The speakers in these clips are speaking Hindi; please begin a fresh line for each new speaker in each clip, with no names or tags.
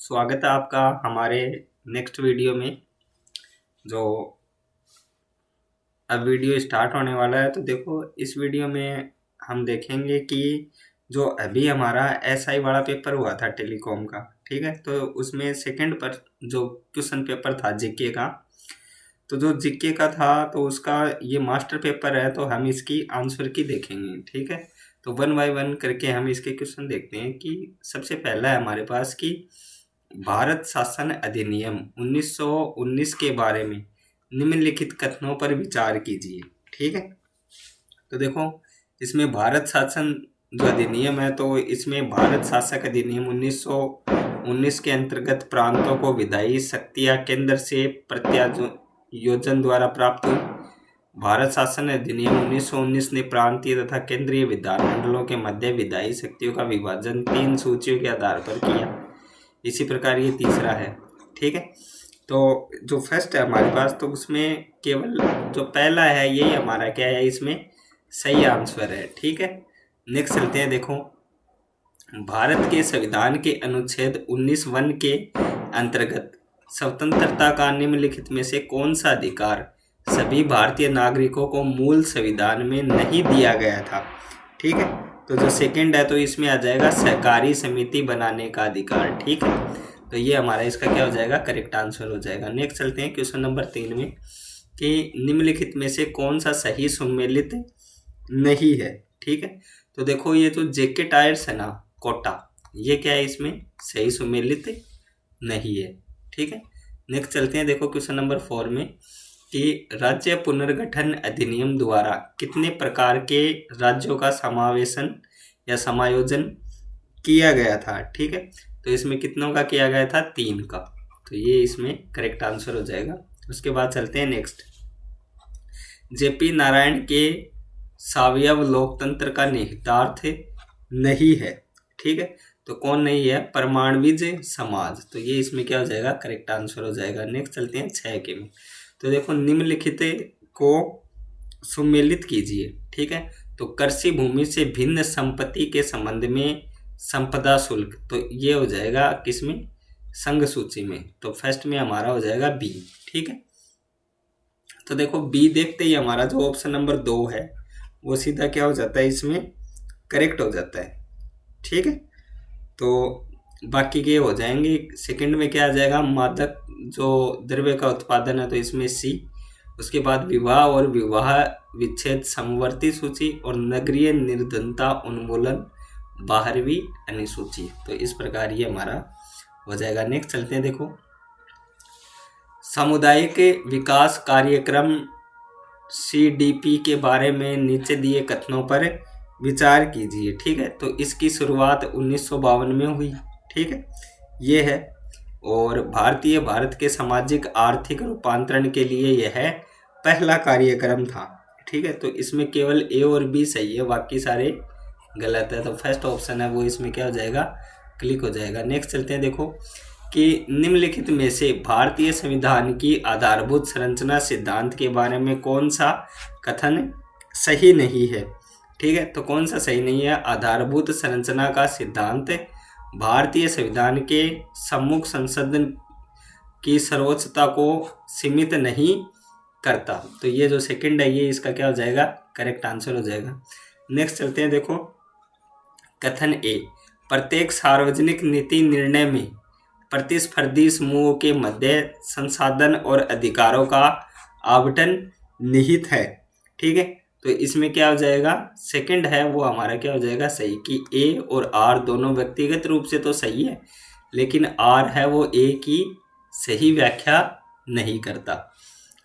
स्वागत है आपका हमारे नेक्स्ट वीडियो में। जो अब वीडियो स्टार्ट होने वाला है, तो देखो इस वीडियो में हम देखेंगे कि जो अभी हमारा एसआई वाला पेपर हुआ था टेलीकॉम का, ठीक है, तो उसमें सेकंड पर जो क्वेश्चन पेपर था जीके का, तो जो जीके का था तो उसका ये मास्टर पेपर है, तो हम इसकी आंसर की देखेंगे, ठीक है। तो वन बाय वन करके हम इसके क्वेश्चन देखते हैं कि सबसे पहला है हमारे पास कि भारत शासन अधिनियम 1919 के बारे में निम्नलिखित कथनों पर विचार कीजिए, ठीक है। तो देखो इसमें भारत शासन जो अधिनियम है, तो इसमें भारत शासक अधिनियम 1919 के अंतर्गत प्रांतों को विधायी शक्तियां केंद्र से प्रत्यायोजन द्वारा प्राप्त हुई। भारत शासन अधिनियम 1919 ने प्रांतीय तथा केंद्रीय विधानमंडलों के मध्य विधायी शक्तियों का विभाजन 3 सूचियों के आधार पर किया। इसी प्रकार ये तीसरा है, ठीक है। तो जो फर्स्ट है हमारे पास, तो उसमें केवल जो पहला है यही हमारा क्या है, इसमें सही आंसर है, ठीक है। नेक्स्ट चलते हैं। देखो भारत के संविधान के अनुच्छेद 19(1) के अंतर्गत स्वतंत्रता का निम्नलिखित में से कौन सा अधिकार सभी भारतीय नागरिकों को मूल संविधान में नहीं दिया गया था, ठीक है। तो जो सेकंड है, तो इसमें आ जाएगा सहकारी समिति बनाने का अधिकार, ठीक है। तो ये हमारा इसका क्या हो जाएगा, करेक्ट आंसर हो जाएगा। नेक्स्ट चलते हैं क्वेश्चन नंबर 3 में कि निम्नलिखित में से कौन सा सही सुमेलित नहीं है, ठीक है। तो देखो ये जो जेके टायर्स है ना, कोटा, ये क्या है, इसमें सही सुमेलित नहीं है, ठीक है। नेक्स्ट चलते हैं। देखो क्वेश्चन नंबर 4 में कि राज्य पुनर्गठन अधिनियम द्वारा कितने प्रकार के राज्यों का समावेशन या समायोजन किया गया था, ठीक है। तो इसमें कितनों का किया गया था, 3 का। तो ये इसमें करेक्ट आंसर हो जाएगा। उसके बाद चलते हैं नेक्स्ट। जेपी नारायण के सावयव लोकतंत्र का निहितार्थ नहीं है, ठीक है। तो कौन नहीं है, परमाणविज समाज। तो ये इसमें क्या हो जाएगा, करेक्ट आंसर हो जाएगा। नेक्स्ट चलते हैं 6 के में। तो देखो निम्नलिखित को सुमेलित कीजिए, ठीक है। तो कृषि भूमि से भिन्न संपत्ति के संबंध में संपदा शुल्क, तो ये हो जाएगा किसमें, संघ सूची में। तो फर्स्ट में हमारा हो जाएगा बी, ठीक है। तो देखो बी देखते ही हमारा जो ऑप्शन नंबर 2 है वो सीधा क्या हो जाता है, इसमें करेक्ट हो जाता है, ठीक है। तो बाकी के हो जाएंगे। सेकंड में क्या आ जाएगा, मादक जो द्रव्य का उत्पादन है, तो इसमें सी। उसके बाद विवाह और विवाह विच्छेद समवर्ती सूची और नगरीय निर्धनता उन्मूलन 12वीं अनुसूची। तो इस प्रकार ये हमारा हो जाएगा। नेक्स्ट चलते हैं। देखो सामुदायिक विकास कार्यक्रम CDP के बारे में नीचे दिए कथनों पर विचार कीजिए, ठीक है। तो इसकी शुरुआत 1952 में हुई, ठीक है, ये है। और भारत के सामाजिक आर्थिक रूपांतरण के लिए यह पहला कार्यक्रम था, ठीक है। तो इसमें केवल ए और बी सही है, बाकी सारे गलत है। तो फर्स्ट ऑप्शन है वो इसमें क्या हो जाएगा, क्लिक हो जाएगा। नेक्स्ट चलते हैं। देखो कि निम्नलिखित में से भारतीय संविधान की आधारभूत संरचना सिद्धांत के बारे में कौन सा कथन सही नहीं है, ठीक है। तो कौन सा सही नहीं है, आधारभूत संरचना का सिद्धांत भारतीय संविधान के सम्मुख संसद की सर्वोच्चता को सीमित नहीं करता। तो ये जो सेकंड है ये इसका क्या हो जाएगा, करेक्ट आंसर हो जाएगा। नेक्स्ट चलते हैं। देखो कथन ए, प्रत्येक सार्वजनिक नीति निर्णय में प्रतिस्पर्धी समूहों के मध्य संसाधन और अधिकारों का आवंटन निहित है, ठीक है। तो इसमें क्या हो जाएगा, सेकंड है वो हमारा क्या हो जाएगा सही, कि ए और आर दोनों व्यक्तिगत रूप से तो सही है, लेकिन आर है वो ए की सही व्याख्या नहीं करता।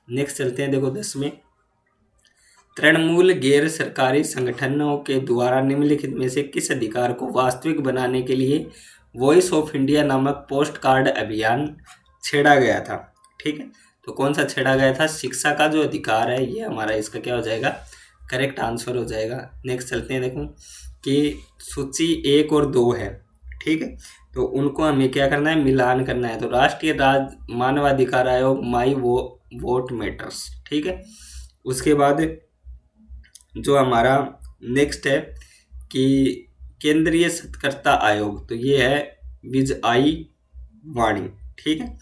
नेक्स्ट चलते हैं। देखो 10 में, तृणमूल गैर सरकारी संगठनों के द्वारा निम्नलिखित में से किस अधिकार को वास्तविक बनाने के लिए वॉइस ऑफ इंडिया नामक पोस्ट कार्ड अभियान छेड़ा गया था, ठीक है। तो कौन सा छेड़ा गया था, शिक्षा का जो अधिकार है ये हमारा इसका क्या हो जाएगा, करेक्ट आंसर हो जाएगा। नेक्स्ट चलते हैं। देखो कि सूची 1 और 2 है, ठीक है, तो उनको हमें क्या करना है, मिलान करना है। तो राष्ट्रीय मानवाधिकार आयोग माई वोट मैटर्स, ठीक है। उसके बाद जो हमारा नेक्स्ट है कि केंद्रीय सत्कर्ता आयोग, तो ये है विज आई वाणी। ठीक है,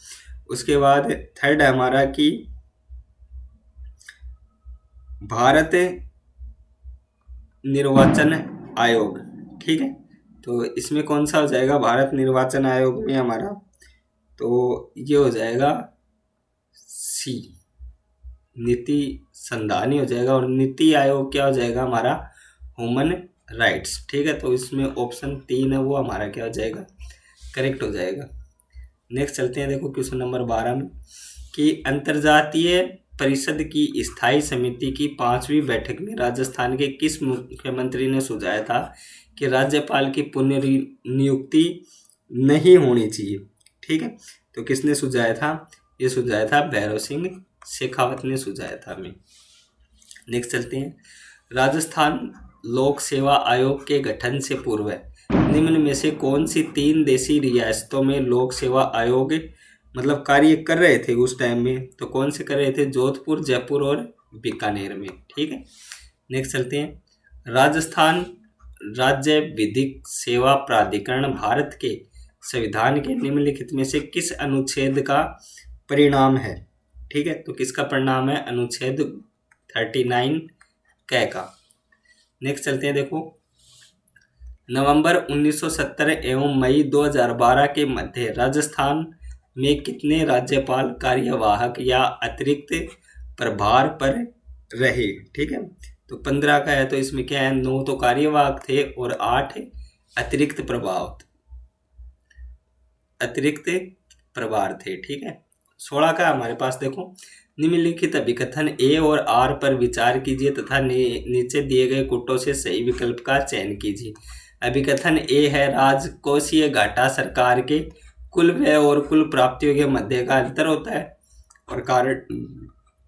उसके बाद थर्ड है हमारा कि भारत निर्वाचन आयोग। ठीक है, तो इसमें कौन सा हो जाएगा भारत निर्वाचन आयोग में हमारा, तो ये हो जाएगा सी, नीति संधानी हो जाएगा। और नीति आयोग क्या हो जाएगा हमारा, ह्यूमन राइट्स। ठीक है, तो इसमें ऑप्शन 3 है वो हमारा क्या हो जाएगा, करेक्ट हो जाएगा। नेक्स्ट चलते हैं, देखो क्वेश्चन नंबर 12 में कि अंतर्जातीय परिषद की स्थायी समिति की 5वीं बैठक में राजस्थान के किस मुख्यमंत्री ने सुझाया था कि राज्यपाल की पुनर्नियुक्ति नहीं होनी चाहिए। ठीक है, तो किसने सुझाया था, ये सुझाया था भैरव सिंह शेखावत ने सुझाया था हमें। नेक्स्ट चलते हैं, राजस्थान लोक सेवा आयोग के गठन से पूर्व निम्न में से कौन सी 3 देशी रियासतों में लोक सेवा आयोग मतलब कार्य कर रहे थे उस टाइम में, तो कौन से कर रहे थे, जोधपुर, जयपुर और बीकानेर में। ठीक है, नेक्स्ट चलते हैं, राजस्थान राज्य विधिक सेवा प्राधिकरण भारत के संविधान के निम्नलिखित में से किस अनुच्छेद का परिणाम है। ठीक है, तो किसका परिणाम है, अनुच्छेद 39 क का। नेक्स्ट चलते हैं, देखो नवंबर 1970 एवं मई 2012 के मध्य राजस्थान में कितने राज्यपाल कार्यवाहक या अतिरिक्त प्रभार पर रहे। ठीक है, तो 15 का है, तो इसमें क्या है, 9 तो कार्यवाहक थे और 8 अतिरिक्त प्रभार थे। ठीक है, 16 का हमारे पास देखो, निम्नलिखित अभिकथन ए और आर पर विचार कीजिए तथा नीचे दिए गए कुटों से सही विकल्प का चयन कीजिए। अभिकथन ए है, राजकोषीय घाटा सरकार के कुल व्यय और कुल प्राप्तियों के मध्य का अंतर होता है। और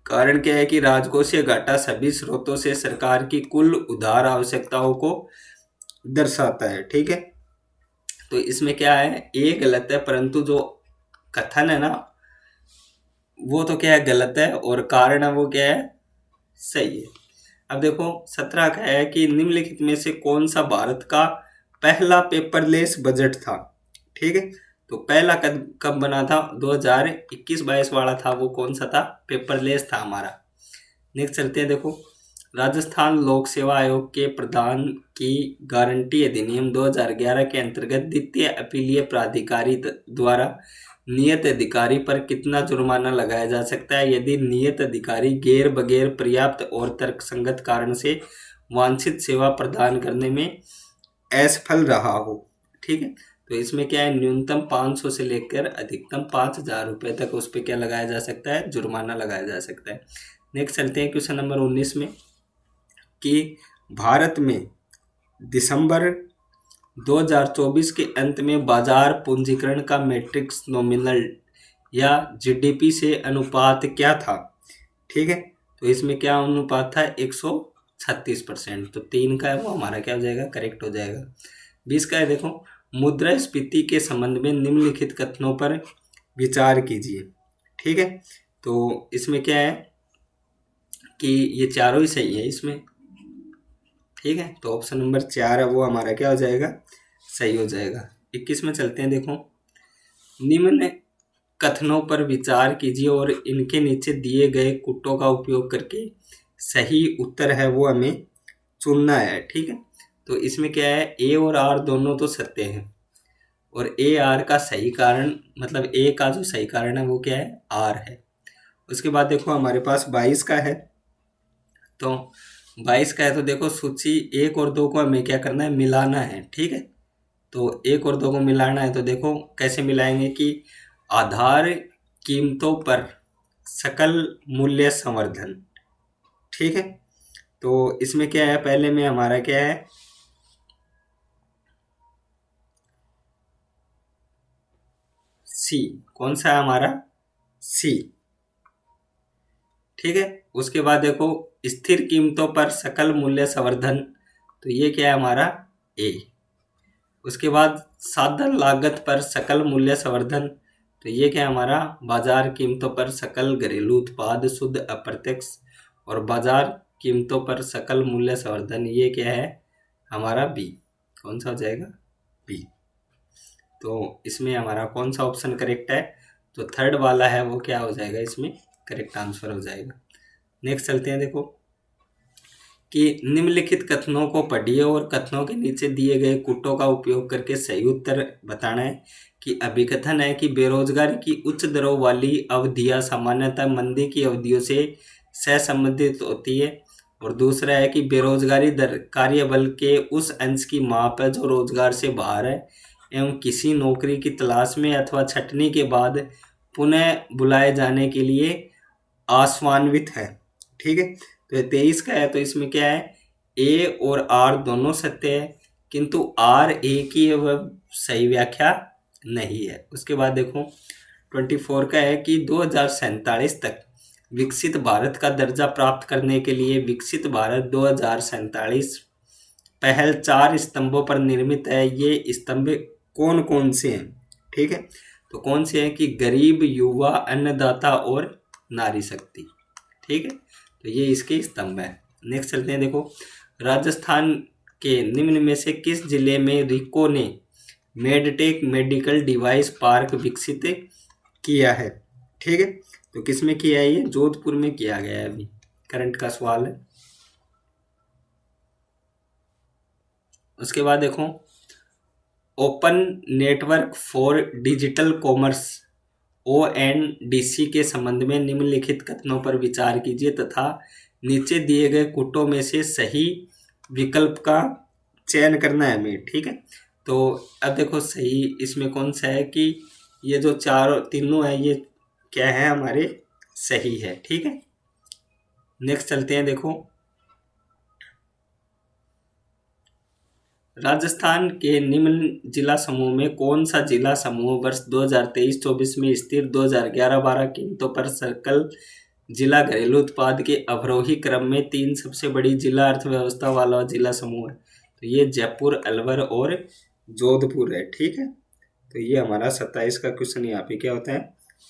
कारण क्या है कि राजकोषीय घाटा सभी स्रोतों से सरकार की कुल उधार आवश्यकताओं को दर्शाता है। ठीक है, तो इसमें क्या है, ए गलत है, परंतु जो कथन है ना वो तो क्या है, गलत है, और कारण है वो क्या है, सही है। अब देखो 17 का है कि निम्नलिखित में से कौन सा भारत का पहला पेपरलेस बजट था। ठीक है, तो पहला कब बना था, 2021-22 वाला था, वो कौन सा था, पेपरलेस था हमारा। नेक्स्ट चलते हैं, देखो राजस्थान लोक सेवा आयोग के प्रदान की गारंटी अधिनियम 2011 के अंतर्गत द्वितीय अपीलीय प्राधिकारी द्वारा नियत अधिकारी पर कितना जुर्माना लगाया जा सकता है यदि नियत अधिकारी गैर बगैर पर्याप्त और तर्कसंगत कारण से वांछित सेवा प्रदान करने में असफल रहा हो। ठीक है, तो इसमें क्या है, न्यूनतम 500 से लेकर अधिकतम 5,000 रुपये तक उस पर क्या लगाया जा सकता है, जुर्माना लगाया जा सकता है। नेक्स्ट चलते हैं क्वेश्चन नंबर 19 में कि भारत में दिसंबर 2024 के अंत में बाजार पूंजीकरण का मैट्रिक्स नॉमिनल या जीडीपी से अनुपात क्या था। ठीक है, तो इसमें क्या अनुपात था, 136%, तो 3 का है वो हमारा क्या हो जाएगा, करेक्ट हो जाएगा। 20 का है, देखो मुद्रास्फीति के संबंध में निम्नलिखित कथनों पर विचार कीजिए। ठीक है, तो इसमें क्या है कि ये चारों ही सही है इसमें। ठीक है, तो ऑप्शन नंबर 4 है वो हमारा क्या हो जाएगा, सही हो जाएगा। 21 में चलते हैं, देखो निम्न कथनों पर विचार कीजिए और इनके नीचे दिए गए कुटों का उपयोग करके सही उत्तर है वो हमें चुनना है। ठीक है, तो इसमें क्या है, ए और आर दोनों तो सत्य हैं और ए आर का सही कारण मतलब ए का जो सही कारण है वो क्या है, आर है। उसके बाद देखो हमारे पास 22 का है, तो 22 का है, तो देखो सूची 1 और 2 को हमें क्या करना है, मिलाना है। ठीक है, तो 1 और 2 को मिलाना है, तो देखो कैसे मिलाएंगे कि आधार कीमतों पर सकल मूल्य संवर्धन। ठीक है, तो इसमें क्या है, पहले में हमारा क्या है, सी, कौन सा है हमारा, सी। ठीक है, उसके बाद देखो स्थिर कीमतों पर सकल मूल्य संवर्धन, तो ये क्या है हमारा, ए। उसके बाद साधन लागत पर सकल मूल्य संवर्धन, तो ये क्या है हमारा, बाजार कीमतों पर सकल घरेलू उत्पाद शुद्ध अप्रत्यक्ष और बाजार कीमतों पर सकल मूल्य संवर्धन, ये क्या है हमारा, बी। कौन सा हो जाएगा, बी। तो इसमें हमारा कौन सा ऑप्शन करेक्ट है? जो थर्ड वाला है वो क्या हो जाएगा, इसमें करेक्ट आंसर हो जाएगा। नेक्स्ट चलते हैं, देखो कि निम्नलिखित कथनों को पढ़िए और कथनों के नीचे दिए गए कूटों का उपयोग करके सही उत्तर बताना है। कि अभिकथन है कि बेरोजगारी की उच्च दरों वाली अवधियां सामान्यतः मंदी की अवधियों से सहसंबंधित होती है। और दूसरा है कि बेरोजगारी दर कार्यबल के उस अंश की माप है जो रोजगार से बाहर है एवं किसी नौकरी की तलाश में अथवा छंटनी के बाद पुनः बुलाए जाने के लिए आश्वान्वित है। ठीक है, तो 23 का है, तो इसमें क्या है, ए और आर दोनों सत्य है, किंतु आर ए की वह सही व्याख्या नहीं है। उसके बाद देखो 24 का है कि 2047 तक विकसित भारत का दर्जा प्राप्त करने के लिए विकसित भारत 2047 पहल 4 स्तंभों पर निर्मित है। ये स्तंभ कौन कौन से हैं? ठीक है, तो कौन से हैं कि गरीब, युवा, अन्नदाता और नारी शक्ति। ठीक है, तो ये इसके स्तंभ है। नेक्स्ट चलते हैं, देखो राजस्थान के निम्न में से किस जिले में रिको ने मेडटेक मेडिकल डिवाइस पार्क विकसित किया है? ठीक है, तो किस में किया है? ये जोधपुर में किया गया है, अभी करंट का सवाल है। उसके बाद देखो open network for digital commerce ONDC के संबंध में निम्नलिखित कथनों पर विचार कीजिए तथा नीचे दिए गए कूटों में से सही विकल्प का चयन करना है हमें। ठीक है, तो अब देखो सही इसमें कौन सा है कि ये जो तीनों है ये क्या है, हमारे सही है। ठीक है, नेक्स्ट चलते हैं, देखो राजस्थान के निम्न जिला समूह में कौन सा जिला समूह वर्ष 2023-24 में स्थिर 2011-12 कीमतों पर सर्कल जिला घरेलू उत्पाद के अवरोही क्रम में 3 सबसे बड़ी जिला अर्थव्यवस्था वाला जिला समूह है? तो ये जयपुर, अलवर और जोधपुर है। ठीक है, तो ये हमारा 27 का क्वेश्चन यहाँ पे क्या होता है,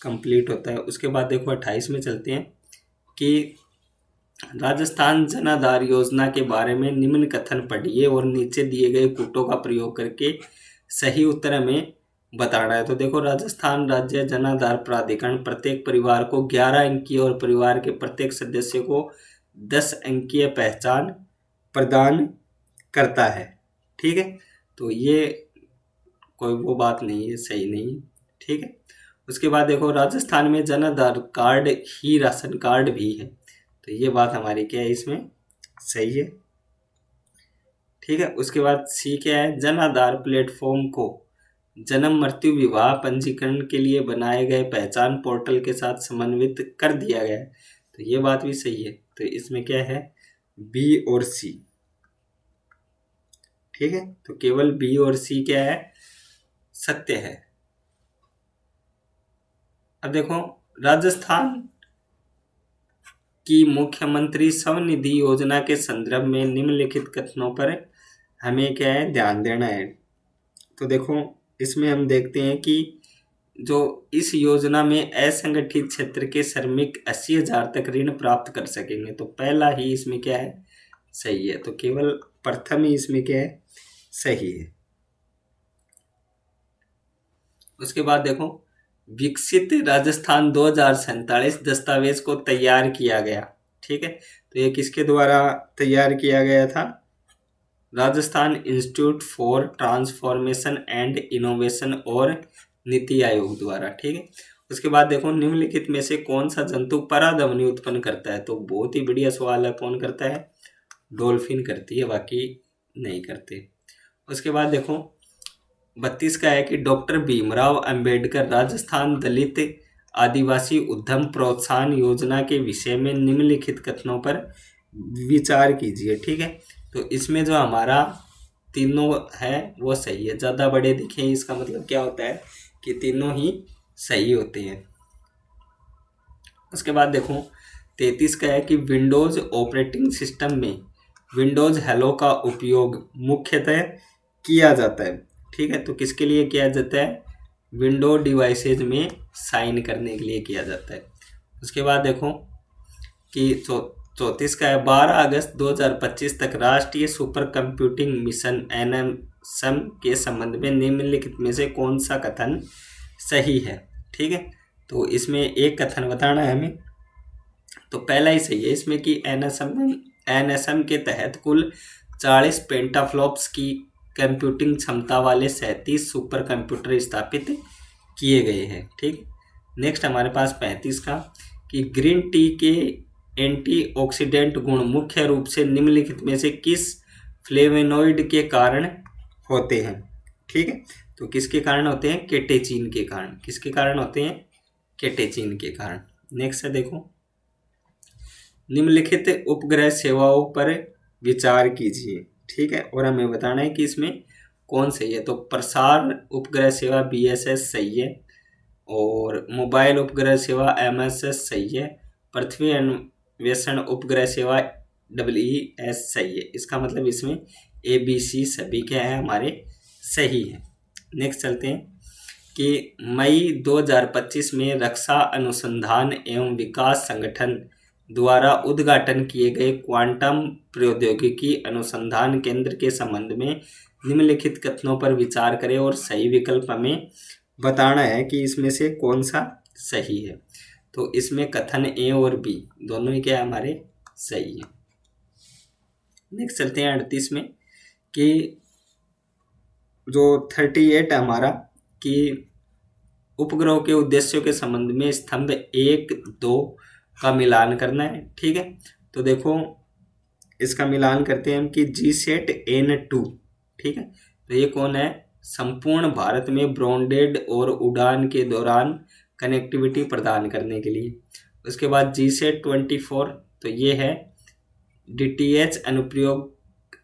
कंप्लीट होता है। उसके बाद देखो 28 में चलते हैं कि राजस्थान जन आधार योजना के बारे में निम्न कथन पढ़िए और नीचे दिए गए कूटों का प्रयोग करके सही उत्तर हमें बताना है। तो देखो राजस्थान राज्य जन आधार प्राधिकरण प्रत्येक परिवार को 11 अंकीय और परिवार के प्रत्येक सदस्य को 10 अंकीय पहचान प्रदान करता है। ठीक है, तो ये कोई वो बात नहीं है, सही नहीं। ठीक है, उसके बाद देखो राजस्थान में जन आधार कार्ड ही राशन कार्ड भी है, तो ये बात हमारी क्या है, इसमें सही है। ठीक है, उसके बाद सी क्या है, जन आधार प्लेटफॉर्म को जन्म, मृत्यु, विवाह पंजीकरण के लिए बनाए गए पहचान पोर्टल के साथ समन्वित कर दिया गया है, तो ये बात भी सही है। तो इसमें क्या है, बी और सी। ठीक है, तो केवल बी और सी क्या है, सत्य है। अब देखो राजस्थान की मुख्यमंत्री स्वनिधि योजना के संदर्भ में निम्नलिखित कथनों पर हमें क्या है, ध्यान देना है। तो देखो इसमें हम देखते हैं कि जो इस योजना में असंगठित क्षेत्र के श्रमिक 80,000 तक ऋण प्राप्त कर सकेंगे, तो पहला ही इसमें क्या है, सही है। तो केवल प्रथम ही इसमें क्या है, सही है। उसके बाद देखो विकसित राजस्थान 2047 दस्तावेज को तैयार किया गया। ठीक है, तो ये किसके द्वारा तैयार किया गया था, Rajasthan institute for transformation and innovation और नीति आयोग द्वारा। ठीक है, उसके बाद देखो निम्नलिखित में से कौन सा जंतु परागध्वनि उत्पन्न करता है? तो बहुत ही बढ़िया सवाल है, कौन करता है, डॉल्फिन करती है, बाकी नहीं करते। उसके बाद देखो 32 का है कि डॉक्टर भीमराव अंबेडकर राजस्थान दलित आदिवासी उद्यम प्रोत्साहन योजना के विषय में निम्नलिखित कथनों पर विचार कीजिए। ठीक है, तो इसमें जो हमारा तीनों है वो सही है, ज़्यादा बड़े दिखें इसका मतलब क्या होता है कि तीनों ही सही होते हैं। उसके बाद देखो 33 का है कि विंडोज़ ऑपरेटिंग सिस्टम में विंडोज़ हेलो का उपयोग मुख्यतः किया जाता है। ठीक है, तो किसके लिए किया जाता है, विंडो डिवाइसेज में साइन करने के लिए किया जाता है। उसके बाद देखो कि 34 का है 12 अगस्त 2025 तक राष्ट्रीय सुपर कंप्यूटिंग मिशन सम के संबंध में निम्नलिखित में से कौन सा कथन सही है। ठीक है, तो इसमें एक कथन बताना है हमें। तो पहला ही सही है इसमें कि एनएसएम के तहत कुल 40 पेंटाफ्लॉप्स की कंप्यूटिंग क्षमता वाले 37 सुपर कंप्यूटर स्थापित किए गए हैं। ठीक, नेक्स्ट हमारे पास 35 का कि ग्रीन टी के एंटीऑक्सीडेंट गुण मुख्य रूप से निम्नलिखित में से किस फ्लेवोनोइड के कारण होते हैं। ठीक है, तो किसके कारण होते हैं? केटेचिन के कारण। किसके कारण होते हैं? केटेचिन के कारण। नेक्स्ट है देखो, निम्नलिखित उपग्रह सेवाओं पर विचार कीजिए। ठीक है, और हमें बताना है कि इसमें कौन सही है। तो प्रसार उपग्रह सेवा बीएसएस सही है, और मोबाइल उपग्रह सेवा एमएसएस सही है, पृथ्वी अन्वेषण उपग्रह सेवा डब्ल्यूईएस सही है। इसका मतलब इसमें एबीसी सभी क्या है हमारे सही है। नेक्स्ट चलते हैं कि मई 2025 में रक्षा अनुसंधान एवं विकास संगठन द्वारा उद्घाटन किए गए क्वांटम प्रौद्योगिकी अनुसंधान केंद्र के संबंध में निम्नलिखित कथनों पर विचार करें और सही विकल्प हमें बताना है कि इसमें से कौन सा सही है। तो इसमें कथन ए और बी दोनों ही क्या हमारे सही है। नेक्स्ट चलते हैं 38 में कि जो 38 है हमारा कि उपग्रहों के उद्देश्यों के संबंध में स्तंभ 1-2 का मिलान करना है। ठीक है, तो देखो इसका मिलान करते हैं हम कि GSAT-N2। ठीक है, तो ये कौन है? संपूर्ण भारत में ब्रॉडबैंड और उड़ान के दौरान कनेक्टिविटी प्रदान करने के लिए। उसके बाद GSAT-24, तो ये है DTH अनुप्रयोग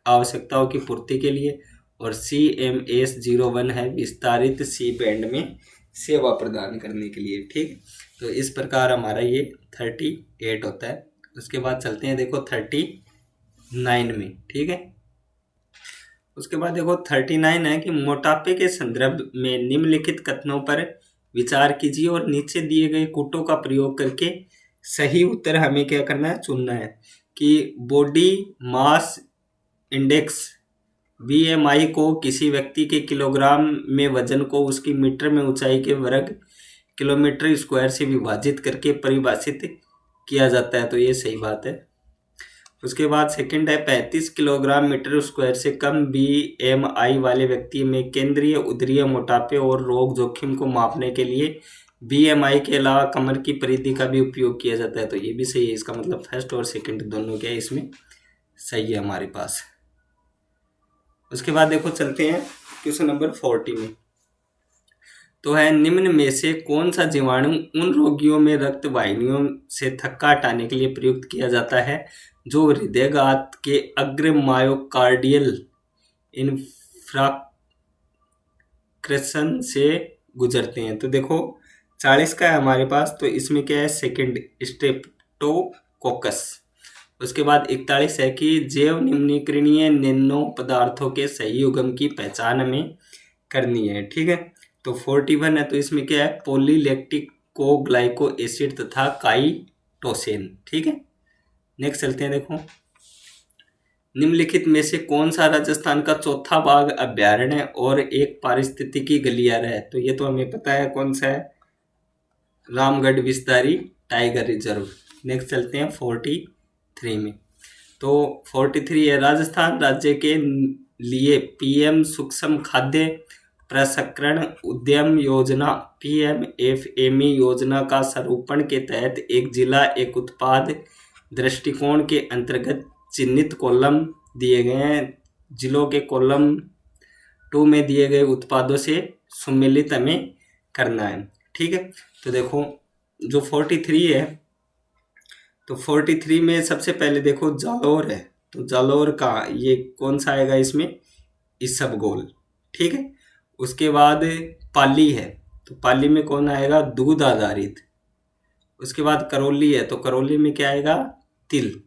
आवश्यकताओं की पूर्ति के लिए, और CMS-01 है विस्तारित सी बैंड में सेवा प्रदान करने के लिए। ठीक, तो इस प्रकार हमारा ये 38 होता है। उसके बाद चलते हैं देखो 39 में। ठीक है, उसके बाद देखो 39 है कि मोटापे के संदर्भ में निम्नलिखित कथनों पर विचार कीजिए और नीचे दिए गए कूटों का प्रयोग करके सही उत्तर हमें क्या करना है? चुनना है। कि बॉडी मास इंडेक्स BMI को किसी व्यक्ति के किलोग्राम में वजन को उसकी मीटर में ऊंचाई के वर्ग किलोमीटर स्क्वायर से विभाजित करके परिभाषित किया जाता है। तो ये सही बात है। उसके बाद सेकंड है 35 किलोग्राम मीटर स्क्वायर से कम BMI वाले व्यक्ति में केंद्रीय उदरीय मोटापे और रोग जोखिम को मापने के लिए BMI के अलावा कमर की परिधि का भी उपयोग किया जाता है। तो ये भी सही है। इसका मतलब फर्स्ट और सेकंड दोनों क्या है इसमें सही है हमारे पास। उसके बाद देखो चलते हैं क्वेश्चन नंबर 40 में। तो है निम्न में से कौन सा जीवाणु उन रोगियों में रक्त वाहिनियों से थक्का हटाने के लिए प्रयुक्त किया जाता है जो हृदयघात के अग्र मायोकार्डियल इन्फ्राक्शन से गुजरते हैं। तो देखो 40 का है हमारे पास, तो इसमें क्या है? Second Streptococcus. उसके बाद 41 है कि जैव निम्नीकरणीय नैनो पदार्थों के सही युग्म की पहचान हमें करनी है। ठीक है, तो 41 है, तो इसमें क्या है? पॉलीलैक्टिको एसिड तथा काइटोसेन। ठीक है, नेक्स्ट चलते हैं देखो, निम्नलिखित में से कौन सा राजस्थान का चौथा बाघ अभ्यारण्य और एक पारिस्थितिकी गलियारा है? तो ये तो हमें पता है कौन सा है, रामगढ़ विस्तारी टाइगर रिजर्व। नेक्स्ट चलते हैं 43 में। तो 43 है राजस्थान राज्य के लिए पीएम सूक्ष्म खाद्य प्रसंस्करण उद्यम योजना PMFME योजना का स्वरूपण के तहत एक जिला एक उत्पाद दृष्टिकोण के अंतर्गत चिन्हित कॉलम दिए गए हैं। जिलों के कॉलम 2 में दिए गए उत्पादों से सम्मिलित हमें करना है। ठीक है, तो देखो जो 43 है, तो 43 में सबसे पहले देखो जालौर है, तो जालौर का ये कौन सा आएगा इसमें? इसबगोल। ठीक है, उसके बाद पाली है, तो पाली में कौन आएगा? दूध आधारित। उसके बाद करौली है, तो करौली में क्या आएगा? तिल।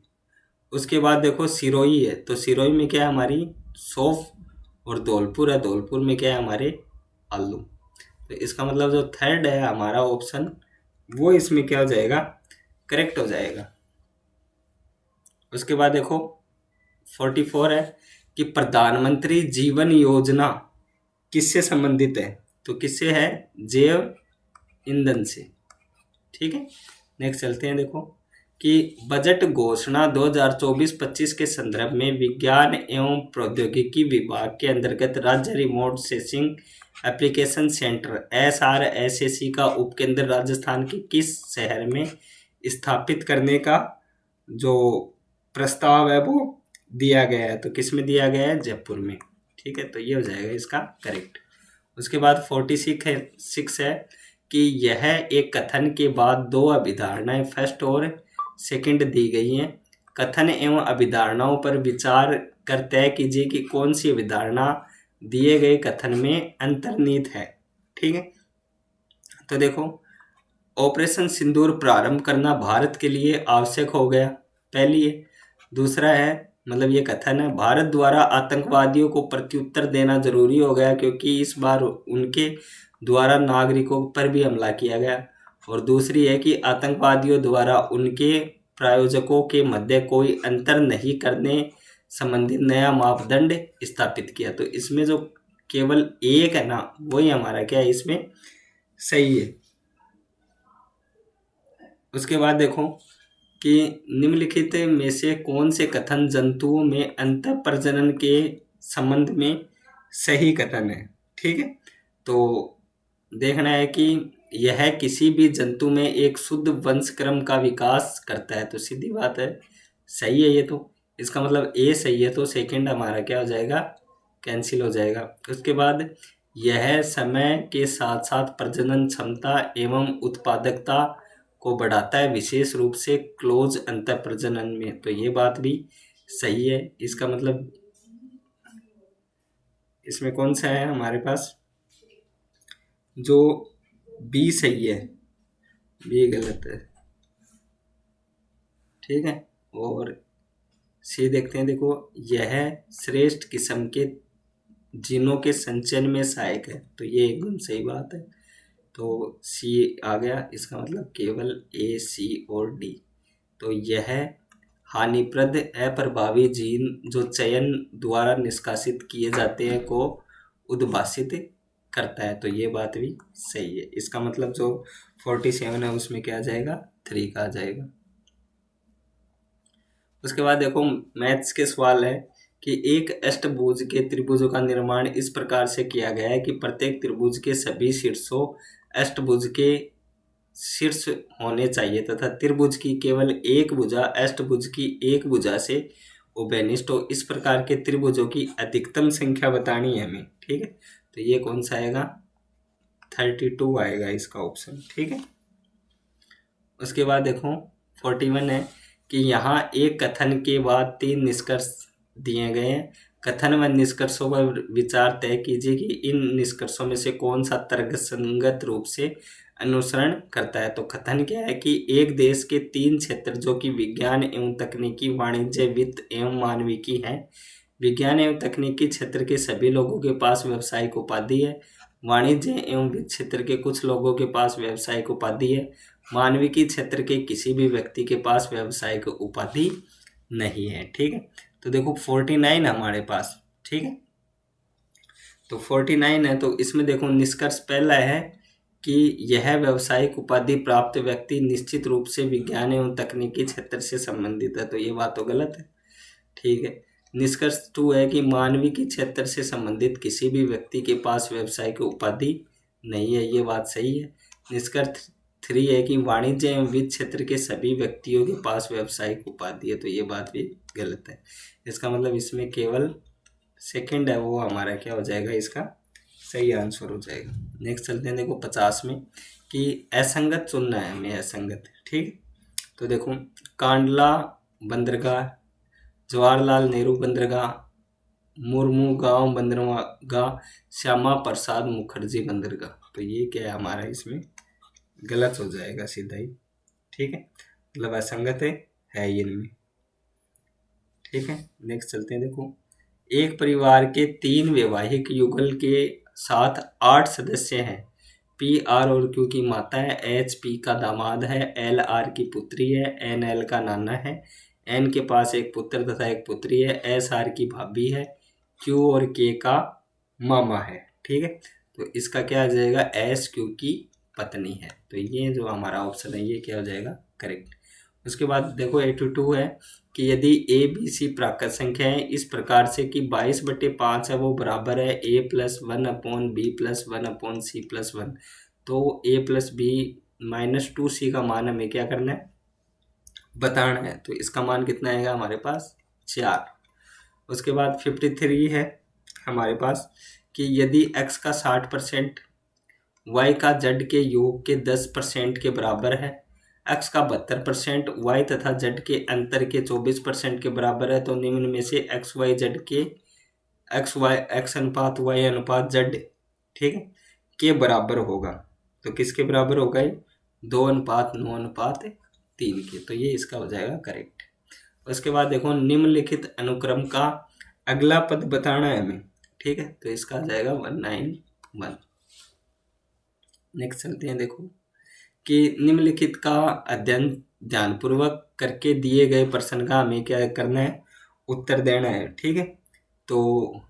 उसके बाद देखो सिरोही है, तो सिरोही में क्या है हमारी? सौंफ। और धौलपुर है, धौलपुर में क्या है हमारे? आलू। तो इसका मतलब जो थर्ड है हमारा ऑप्शन, वो इसमें क्या हो जाएगा? करेक्ट हो जाएगा। उसके बाद देखो 44 है कि प्रधानमंत्री जीवन योजना किससे संबंधित है, तो किससे है, जैव ईंधन से। ठीक है, नेक्स्ट चलते हैं। देखो कि बजट घोषणा 2024-25 के संदर्भ में विज्ञान एवं प्रौद्योगिकी विभाग के अंतर्गत राज्य remote sensing application centre SRSAC का उपकेंद्र राजस्थान के किस शहर में स्थापित करने का जो प्रस्ताव है वो दिया गया है, तो किस में दिया गया है, जयपुर में। ठीक है, तो ये हो जाएगा इसका करेक्ट। उसके बाद 46 है कि यह एक कथन के बाद दो अभिधारणाएं फर्स्ट और सेकंड दी गई हैं। कथन एवं अभिधारणाओं पर विचार कर तय कीजिए कि कौन सी अभिधारणा दिए गए कथन में अंतर्निहित है। ठीक है, तो देखो ऑपरेशन सिंदूर प्रारंभ करना भारत के लिए आवश्यक हो गया, पहली है। दूसरा है, मतलब ये कथन है, भारत द्वारा आतंकवादियों को प्रत्युत्तर देना जरूरी हो गया क्योंकि इस बार उनके द्वारा नागरिकों पर भी हमला किया गया। और दूसरी है कि आतंकवादियों द्वारा उनके प्रायोजकों के मध्य कोई अंतर नहीं करने संबंधित नया मापदंड स्थापित किया। तो इसमें जो केवल एक है ना, वही हमारा क्या है, इसमें सही है। उसके बाद देखो कि निम्नलिखित में से कौन से कथन जंतुओं में अंतः प्रजनन के संबंध में सही कथन है। ठीक है, तो देखना है कि यह किसी भी जंतु में एक शुद्ध वंशक्रम का विकास करता है, तो सीधी बात है सही है ये। तो इसका मतलब ए सही है, तो सेकंड हमारा क्या हो जाएगा, कैंसिल हो जाएगा। उसके बाद यह समय के साथ साथ प्रजनन क्षमता एवं उत्पादकता को बढ़ाता है, विशेष रूप से क्लोज अंतः प्रजनन में, तो ये बात भी सही है। इसका मतलब इसमें कौन सा है हमारे पास, जो बी सही है, बी गलत है। ठीक है, और सी देखते हैं। देखो यह श्रेष्ठ किस्म के जीनों के संचयन में सहायक है, तो ये एकदम सही बात है, तो सी आ गया। इसका मतलब केवल ए, सी और डी। तो यह हानिप्रद अप्रभावी जीन जो चयन द्वारा निष्कासित किए जाते हैं को उद्भासित करता है, तो ये बात भी सही है। इसका मतलब जो 47 है उसमें क्या आ जाएगा, 3 का आ जाएगा। उसके बाद देखो मैथ्स के सवाल है कि एक अष्टभुज के त्रिभुजों का निर्माण इस प्रकार से किया गया है कि प्रत्येक त्रिभुज के सभी शीर्षों अष्टभुज के शीर्ष होने चाहिए तथा त्रिभुज की केवल एक भुजा अष्टभुज की एक भुजा से उभयनिष्ठ हो। इस प्रकार के त्रिभुजों की अधिकतम संख्या बतानी है हमें। ठीक है, तो ये कौन सा आएगा, 32 आएगा इसका ऑप्शन। ठीक है, उसके बाद देखो 41 है कि यहाँ एक कथन के बाद 3 निष्कर्ष दिए गए हैं। कथन व निष्कर्षों पर विचार तय कीजिए कि इन निष्कर्षों में से कौन सा तर्कसंगत रूप से अनुसरण करता है। तो कथन क्या है कि एक देश के 3 क्षेत्र जो कि विज्ञान एवं तकनीकी, वाणिज्य, वित्त एवं मानविकी हैं। विज्ञान एवं तकनीकी क्षेत्र के सभी लोगों के पास व्यावसायिक उपाधि है। वाणिज्य एवं वित्त क्षेत्र के कुछ लोगों के पास व्यावसायिक उपाधि है। मानविकी क्षेत्र के किसी भी व्यक्ति के पास व्यावसायिक उपाधि नहीं है। ठीक है, तो देखो 49 हमारे पास। ठीक है, तो 49 है, तो इसमें देखो निष्कर्ष पहला है कि यह व्यावसायिक उपाधि प्राप्त व्यक्ति निश्चित रूप से विज्ञान एवं तकनीकी क्षेत्र से संबंधित है, तो ये बात तो गलत है। ठीक है, निष्कर्ष 2 है कि मानविकी क्षेत्र से संबंधित किसी भी व्यक्ति के पास व्यावसायिक उपाधि नहीं है, ये बात सही है। निष्कर्ष 3 है कि वाणिज्य एवं वित्त क्षेत्र के सभी व्यक्तियों के पास व्यावसायिक उपाधि है, तो ये बात भी गलत है। इसका मतलब इसमें केवल सेकंड है वो हमारा क्या हो जाएगा, इसका सही आंसर हो जाएगा। नेक्स्ट चलते हैं। देखो 50 में कि असंगत चुनना है हमें, असंगत। ठीक, तो देखो कांडला बंदरगाह, जवाहरलाल नेहरू बंदरगाह, मुर्मू गांव बंदरगाह, श्यामा प्रसाद मुखर्जी बंदरगाह, तो ये क्या है हमारा, इसमें गलत हो जाएगा सीधा ही। ठीक है, मतलब असंगत है ये इनमें। ठीक है, नेक्स्ट चलते हैं। देखो एक परिवार के 3 वैवाहिक युगल के साथ 8 सदस्य हैं। पी, आर और क्यू की माता है, एच पी का दामाद है, एल आर की पुत्री है, एन एल का नाना है, एन के पास एक पुत्र तथा एक पुत्री है, एस आर की भाभी है, क्यू और के का मामा है, ठीक है। तो इसका क्या आ जाएगा, एस क्यू की पत्नी है। तो ये जो हमारा ऑप्शन है ये क्या हो जाएगा, करेक्ट। उसके बाद देखो 82 है कि यदि ए बी सी प्राकृत संख्या है इस प्रकार से कि 22/5 है वो बराबर है a+1/b+1/c+1, तो a+b-2c का मान हमें क्या करना है, बताना है। तो इसका मान कितना आएगा हमारे पास, 4। उसके बाद 53 है हमारे पास कि यदि x का 60% y का z के योग के 10% के बराबर है, x का 72% y तथा z के अंतर के 24% के बराबर है, तो निम्न में से x y z के x अनुपात y अनुपात z, ठीक है, के बराबर होगा। तो किसके बराबर होगा ये, 2:9:3 के। तो ये इसका हो जाएगा करेक्ट। उसके बाद देखो निम्नलिखित अनुक्रम का अगला पद बताना है हमें, ठीक है। तो इसका आ जाएगा 191। नेक्स्ट चलते हैं, देखो कि निम्नलिखित का अध्ययन ध्यानपूर्वक करके दिए गए प्रश्न का हमें क्या करना है, उत्तर देना है, ठीक है। तो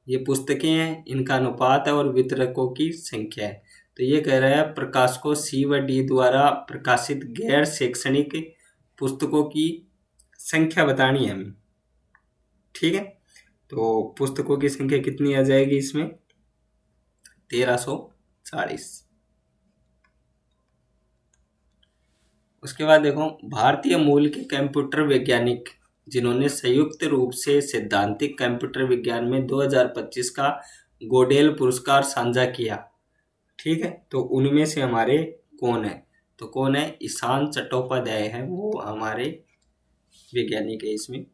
ये पुस्तकें हैं, इनका अनुपात है और वितरकों की संख्या है। तो ये कह रहा है प्रकाशकों सी व डी द्वारा प्रकाशित गैर शैक्षणिक पुस्तकों की संख्या बतानी है हमें, ठीक है। तो पुस्तकों की संख्या कितनी आ जाएगी इसमें, 1340। उसके बाद देखो भारतीय मूल के कंप्यूटर वैज्ञानिक जिन्होंने संयुक्त रूप से सैद्धांतिक कंप्यूटर विज्ञान में 2025 का गोडेल पुरस्कार साझा किया, ठीक है। तो उनमें से हमारे कौन है, तो कौन है, ईशान चट्टोपाध्याय है, वो हमारे वैज्ञानिक है इसमें।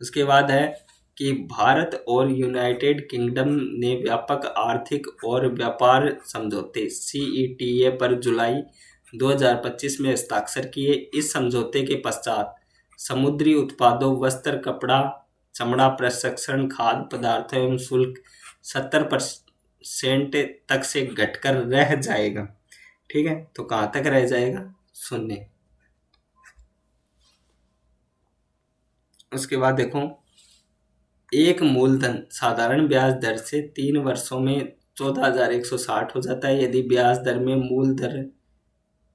उसके बाद है कि भारत और यूनाइटेड किंगडम ने व्यापक आर्थिक और व्यापार समझौते CETA पर जुलाई 2025 में हस्ताक्षर किए। इस समझौते के पश्चात समुद्री उत्पादों, वस्त्र, कपड़ा, चमड़ा, प्रसंस्करण, खाद्य पदार्थों एवं शुल्क 70% तक से घटकर रह जाएगा, ठीक है। तो कहाँ तक रह जाएगा, 0। उसके बाद देखो एक मूलधन साधारण ब्याज दर से 3 वर्षों में 14,160 हो जाता है। यदि ब्याज दर में मूल दर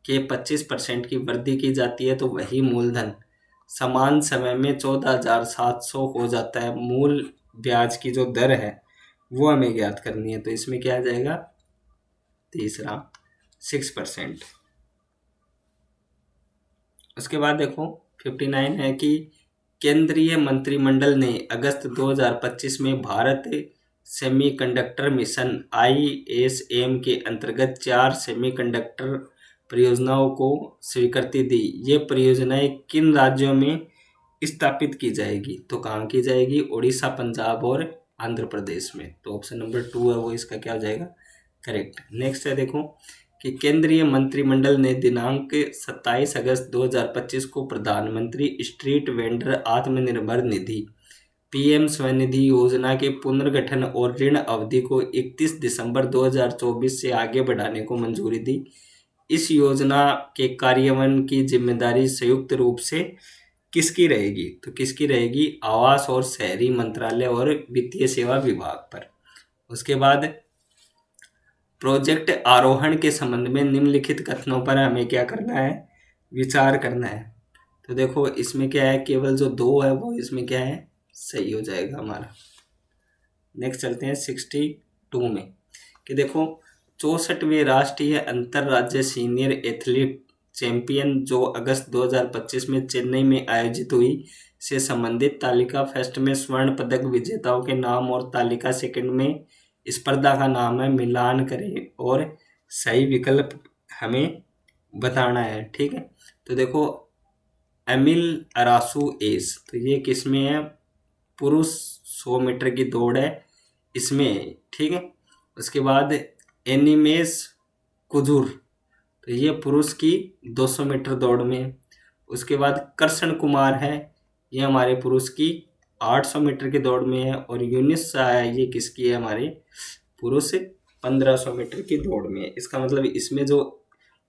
के 25% की वृद्धि की जाती है तो वही मूलधन समान समय में 14,700 हो जाता है। मूल ब्याज की जो दर है वो हमें ज्ञात करनी है। तो इसमें क्या आ जाएगा, तीसरा 6%। उसके बाद देखो 59 है कि केंद्रीय मंत्रिमंडल ने अगस्त 2025 में भारत सेमीकंडक्टर मिशन ISM के अंतर्गत 4 सेमीकंडक्टर परियोजनाओं को स्वीकृति दी। ये परियोजनाएं किन राज्यों में स्थापित की जाएगी, तो कहाँ की जाएगी, उड़ीसा, पंजाब और आंध्र प्रदेश में। तो ऑप्शन नंबर 2 है वो इसका क्या हो जाएगा, करेक्ट। नेक्स्ट है देखो कि केंद्रीय मंत्रिमंडल ने दिनांक 27 अगस्त 2025 को प्रधानमंत्री street vendor Atmanirbhar Nidhi PM Svanidhi योजना के पुनर्गठन और ऋण अवधि को 31 दिसंबर 2024 से आगे बढ़ाने को मंजूरी दी। इस योजना के कार्यान्वयन की जिम्मेदारी संयुक्त रूप से किसकी रहेगी, तो किसकी रहेगी, आवास और शहरी मंत्रालय और वित्तीय सेवा विभाग पर। उसके बाद प्रोजेक्ट आरोहण के संबंध में निम्नलिखित कथनों पर हमें क्या करना है, विचार करना है। तो देखो इसमें क्या है, केवल जो 2 है वो इसमें क्या है, सही हो जाएगा हमारा। नेक्स्ट चलते हैं 62 में कि देखो 64वें राष्ट्रीय अंतरराज्य सीनियर एथलीट चैंपियन जो अगस्त 2025 में चेन्नई में आयोजित हुई से संबंधित तालिका फर्स्ट में स्वर्ण पदक विजेताओं के नाम और तालिका सेकंड में स्पर्धा का नाम है, मिलान करें और सही विकल्प हमें बताना है, ठीक है। तो देखो एमिल अरासू एस, तो ये किस में है, पुरुष 100 मीटर की दौड़ है इसमें, ठीक है। उसके बाद एनिमेस कुजूर, तो ये पुरुष की 200 मीटर दौड़ में। उसके बाद कृष्ण कुमार है, ये हमारे पुरुष की 800 मीटर की दौड़ में है। और यूनिस है, ये किसकी है, हमारे पुरुष 1500 मीटर की दौड़ में है। इसका मतलब इसमें जो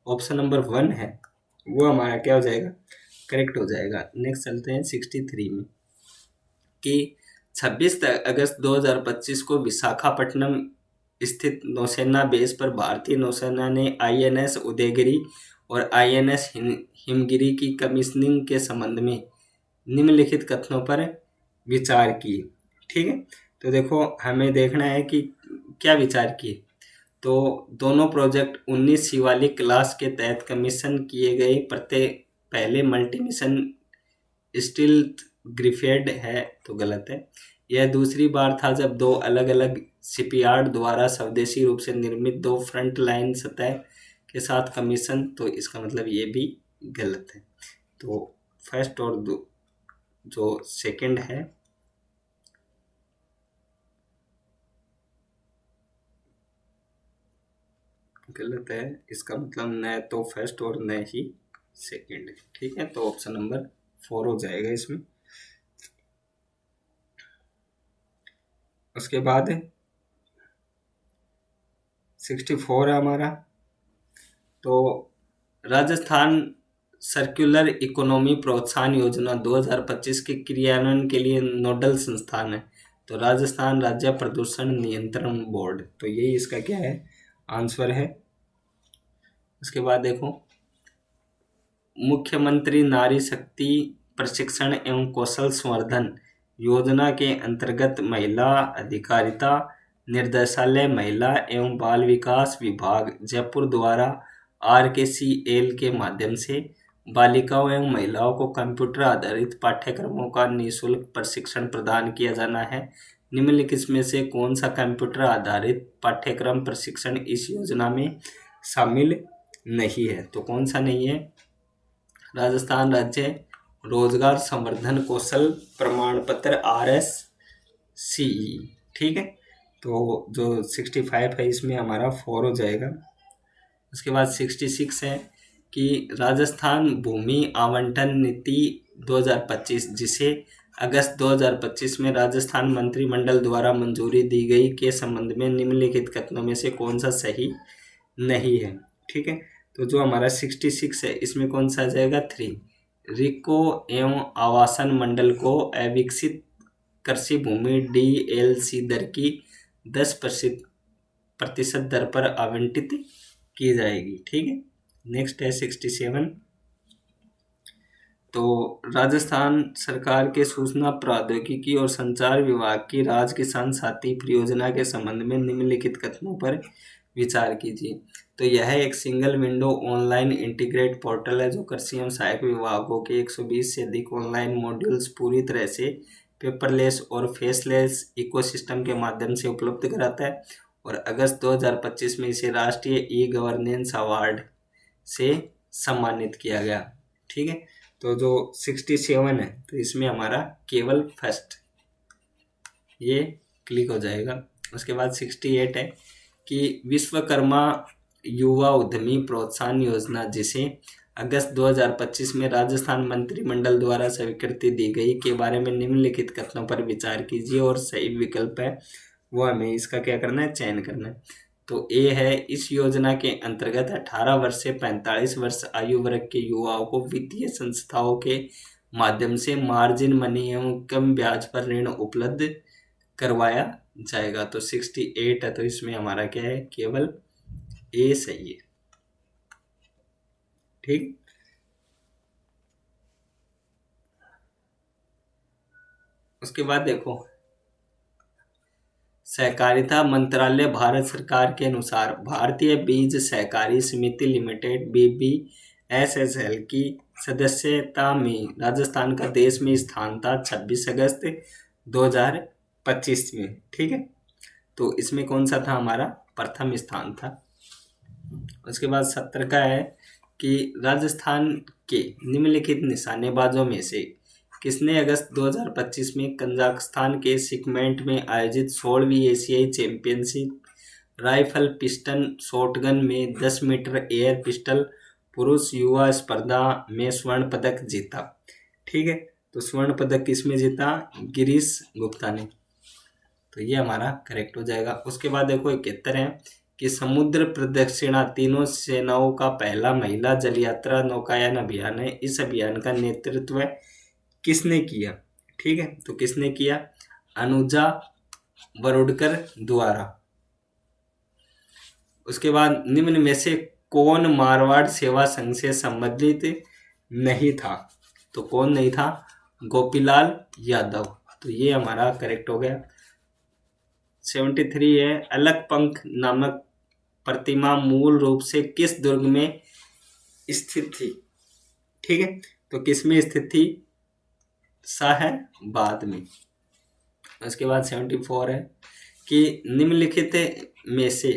ऑप्शन नंबर 1 है वो हमारा क्या हो जाएगा, करेक्ट हो जाएगा। नेक्स्ट चलते हैं 63 में कि 26 अगस्त 2025 को विशाखापट्टनम स्थित नौसेना बेस पर भारतीय नौसेना ने आईएनएस उदयगिरि और आईएनएस हिमगिरी की कमीशनिंग के संबंध में निम्नलिखित कथनों पर विचार किए। ठीक है, तो देखो हमें देखना है कि क्या विचार किए। तो दोनों प्रोजेक्ट 19 शिवालिक क्लास के तहत कमीशन किए गए पहले मल्टी मिशन स्टील्थ ग्रिफेड है, तो गलत है। यह दूसरी बार था जब दो अलग अलग शिपयार्ड द्वारा स्वदेशी रूप से निर्मित दो फ्रंट लाइन सतह के साथ कमीशन, तो इसका मतलब ये भी गलत है। तो फर्स्ट और जो सेकंड है गलत है, इसका मतलब न तो फर्स्ट और न ही सेकंड है। ठीक है, तो ऑप्शन नंबर 4 हो जाएगा इसमें। उसके बाद 64 है हमारा। तो राजस्थान सर्कुलर इकोनॉमी प्रोत्साहन योजना 2025 के क्रियान्वयन के लिए नोडल संस्थान है, तो राजस्थान राज्य प्रदूषण नियंत्रण बोर्ड। तो यही इसका क्या है, आंसर है। उसके बाद देखो, मुख्यमंत्री नारी शक्ति प्रशिक्षण एवं कौशल संवर्धन योजना के अंतर्गत महिला अधिकारिता निर्देशालय महिला एवं बाल विकास विभाग जयपुर द्वारा RKCL के माध्यम से बालिकाओं एवं महिलाओं को कंप्यूटर आधारित पाठ्यक्रमों का निःशुल्क प्रशिक्षण प्रदान किया जाना है। निम्नलिखित में से कौन सा कंप्यूटर आधारित पाठ्यक्रम प्रशिक्षण इस योजना में शामिल नहीं है? तो कौन सा नहीं है? राजस्थान राज्य रोजगार संवर्धन कौशल प्रमाण पत्र RSCE। ठीक है, तो जो 65 है इसमें हमारा 4 हो जाएगा। उसके बाद 66 है कि राजस्थान भूमि आवंटन नीति 2025 जिसे अगस्त 2025 में राजस्थान मंत्रिमंडल द्वारा मंजूरी दी गई के संबंध में निम्नलिखित कथनों में से कौन सा सही नहीं है? ठीक है, तो जो हमारा 66 है इसमें कौन सा आ जाएगा? 3। रिको एवं आवासन मंडल को अविकसित कृषि भूमि DLC दर की 10% दर पर आवंटित की जाएगी। ठीक है, नेक्स्ट है 67। तो राजस्थान सरकार के सूचना प्रौद्योगिकी और संचार विभाग की राज किसान साथी परियोजना के संबंध में निम्नलिखित कथनों पर विचार कीजिए। तो यह एक single window online integrate portal है जो कृषि एवं सहायक विभागों के 120 से अधिक ऑनलाइन मॉड्यूल्स पूरी तरह से पेपरलेस और फेसलेस इकोसिस्टम के माध्यम से उपलब्ध कराता है, और अगस्त 2025 में इसे राष्ट्रीय ई-गवर्नेंस अवार्ड से सम्मानित किया गया। ठीक है, तो जो 67 है तो इसमें हमारा केवल फर्स्ट ये क्लिक हो जाएगा। उसके बाद 68 है कि विश्वकर्मा युवा उद्यमी प्रोत्साहन योजना जिसे अगस्त 2025 में राजस्थान मंत्रिमंडल द्वारा स्वीकृति दी गई के बारे में निम्नलिखित कथनों पर विचार कीजिए, और सही विकल्प है वो हमें इसका क्या करना है, चयन करना है। तो ए है, इस योजना के अंतर्गत 18 वर्ष से 45 वर्ष आयु वर्ग के युवाओं को वित्तीय संस्थाओं के माध्यम से मार्जिन मनी एवं कम ब्याज पर ऋण उपलब्ध करवाया जाएगा। तो 68 है, तो इसमें हमारा क्या है, केवल ए सही है। ठीक, उसके बाद देखो, सहकारिता मंत्रालय भारत सरकार के अनुसार भारतीय बीज सहकारी समिति लिमिटेड BBSSL की सदस्यता में राजस्थान का देश में स्थान था 26 अगस्त 2025 में। ठीक है, तो इसमें कौन सा था, हमारा प्रथम स्थान था। उसके बाद 70 का है कि राजस्थान के निम्नलिखित निशानेबाजों में से किसने अगस्त 2025 में कजाकिस्तान के शिकमेंट में आयोजित 16वीं एशियाई चैंपियनशिप राइफल पिस्टन शॉटगन में 10 मीटर एयर पिस्टल पुरुष युवा स्पर्धा में स्वर्ण पदक जीता? ठीक है, तो स्वर्ण पदक किसमें जीता? गिरीश गुप्ता ने। तो ये हमारा करेक्ट हो जाएगा। उसके बाद देखो 71 है कि समुद्र प्रदक्षिणा तीनों सेनाओं का पहला महिला जल यात्रा नौकायन अभियान है। इस अभियान का नेतृत्व किसने किया? ठीक है, तो किसने किया? अनुजा बरोडकर द्वारा। उसके बाद निम्न में से कौन मारवाड़ सेवा संघ से संबंधित नहीं था? तो कौन नहीं था? गोपीलाल यादव। तो ये हमारा करेक्ट हो गया। 73 है, अलग पंख नामक प्रतिमा मूल रूप से किस दुर्ग में स्थित थी? ठीक है, तो किस में स्थित थी? शाहबाद में। उसके बाद 74 है कि निम्नलिखित में से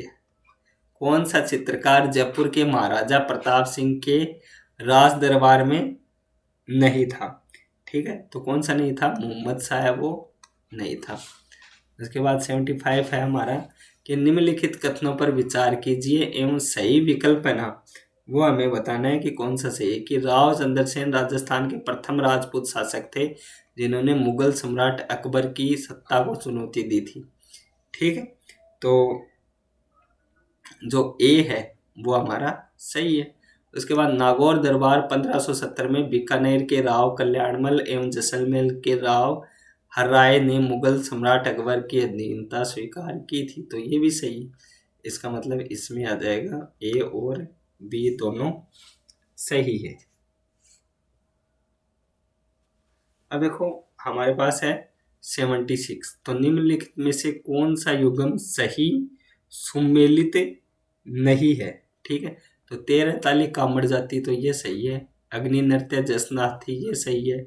कौन सा चित्रकार जयपुर के महाराजा प्रताप सिंह के राज दरबार में नहीं था? ठीक है, तो कौन सा नहीं था? मोहम्मद शाह वो नहीं था। उसके बाद 75 है हमारा कि निम्नलिखित कथनों पर विचार कीजिए एवं सही विकल्प है ना वो हमें बताना है कि कौन सा सही है। कि राव चंद्रसेन राजस्थान के प्रथम राजपूत शासक थे जिन्होंने मुगल सम्राट अकबर की सत्ता को चुनौती दी थी। ठीक है, तो जो ए है वो हमारा सही है। उसके बाद नागौर दरबार 1570 में बीकानेर के राव कल्याणमल एवं जैसलमेर के राव हर्राय ने मुगल सम्राट अकबर की अधीनता स्वीकार की थी। तो ये भी सही है। इसका मतलब इसमें आ जाएगा ए और बी दोनों सही है। अब देखो हमारे पास है 76। तो निम्नलिखित में से कौन सा युग्म सही सुमेलित नहीं है? ठीक है, तो 13 ताली कामड़ जाती तो ये सही है। अग्नि नृत्य जसनाथी ये सही है।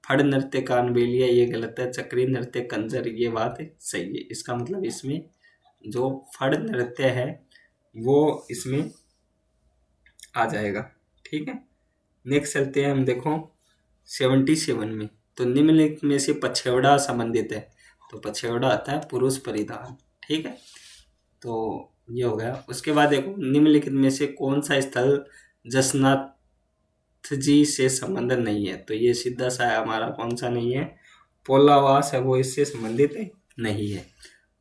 फड़ नृत्य कानबेलिया ये गलत है। चक्री नृत्य कंजर ये बात सही है। इसका मतलब इसमें जो फड़ नृत्य है वो इसमें आ जाएगा। ठीक है, नेक्स्ट चलते हैं हम। देखो 77 में तो निम्नलिखित में से पछेवड़ा संबंधित है। तो पछेवड़ा आता है पुरुष परिधान। ठीक है, तो ये हो गया। उसके बाद देखो निम्नलिखित में से कौन सा स्थल जसनाथ जी से संबंध नहीं है? तो ये सीधा सा हमारा कौन सा नहीं है? पोलावास है वो इससे संबंधित नहीं है।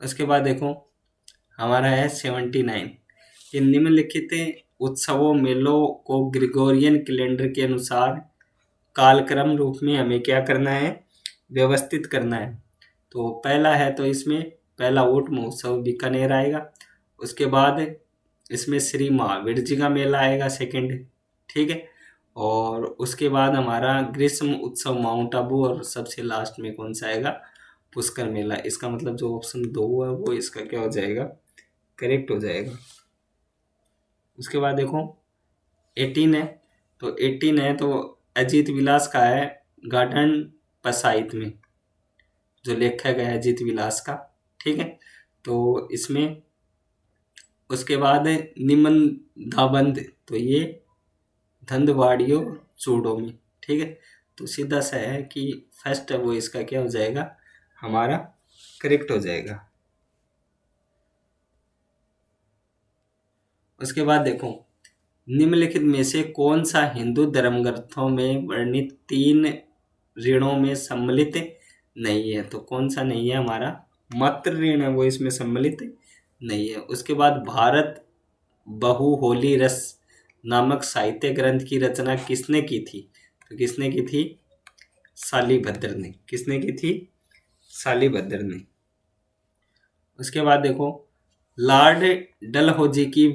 उसके बाद देखो हमारा है 79 कि निम्नलिखित उत्सवों मेलों को ग्रिगोरियन कैलेंडर के अनुसार कालक्रम रूप में हमें क्या करना है? व्यवस्थित करना है। तो पहला है तो इसमें पहला ऊंट महोत्सव बीकानेर आएगा। उसके बाद इसमें श्री महावीर जी का मेला आएगा सेकंड। ठीक है, और उसके बाद हमारा ग्रीष्म उत्सव माउंट आबू और सबसे लास्ट में कौन सा आएगा? पुष्कर मेला। इसका मतलब जो ऑप्शन 2 है वो इसका क्या हो जाएगा? करेक्ट हो जाएगा। उसके बाद देखो 18 है। तो 18 है तो अजीत विलास का है गार्डन पसाइत में, जो लेखक है अजीत विलास का। ठीक है, तो इसमें उसके बाद निमन धाबंद तो ये धंधवाड़ियों चूड़ों में। ठीक है, तो सीधा सा है कि फर्स्ट है वो इसका क्या हो जाएगा? हमारा करेक्ट हो जाएगा। उसके बाद देखो निम्नलिखित में से कौन सा हिंदू धर्म ग्रंथों में वर्णित 3 ऋणों में सम्मिलित नहीं है? तो कौन सा नहीं है हमारा? मात्र ऋण है वो इसमें सम्मिलित नहीं है। उसके बाद भारत बहु होली रस नामक साहित्य ग्रंथ की रचना किसने की थी? तो किसने की थी? शालीभद्र ने। किसने की थी? शालीभद्र ने। उसके बाद देखो लॉर्ड डलहौजी की